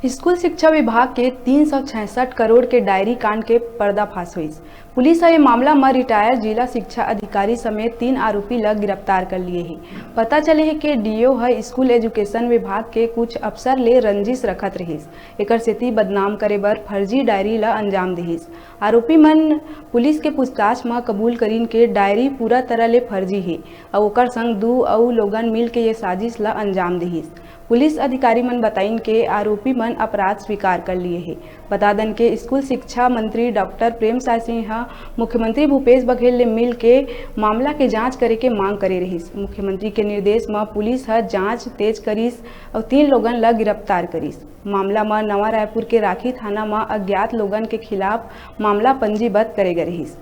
School शिक्षा विभाग के 366 करोड़ के डायरी कांड के पर्दाफाश हुई। पुलिस ये मामला में रिटायर जिला शिक्षा अधिकारी समेत 3 आरोपी लग गिरफ्तार कर लिए हैं। पता चले है कि डीओ है स्कूल एजुकेशन विभाग के कुछ अफसर ले रंजिश रखत रहीस, एकर सेती बदनाम करे बर फर्जी डायरी ला अंजाम दिहिस। आरोपी मन पुलिस के पूछताछ में कबूल करीन के डायरी पूरा तरह ले फर्जी है और ओकर संग 2 अउ लोगन मिल के ये साजिश ला अंजाम दिहिस। पुलिस अधिकारी मन बताइन के आरोपी मन अपराध स्वीकार कर लिए हैं। बता दन के स्कूल शिक्षा मंत्री डॉक्टर प्रेमसाय सिंह मुख्यमंत्री भूपेश बघेल ले मिल के मामला के जांच करे के मांग करे रहिस। मुख्यमंत्री के निर्देश में पुलिस जांच तेज करिस और 3 लोगन ला गिरफ्तार करिस। मामला में नवा रायपुर के राखी थाना में अज्ञात लोगन के खिलाफ मामला पंजीबद्ध करे गए रहिस।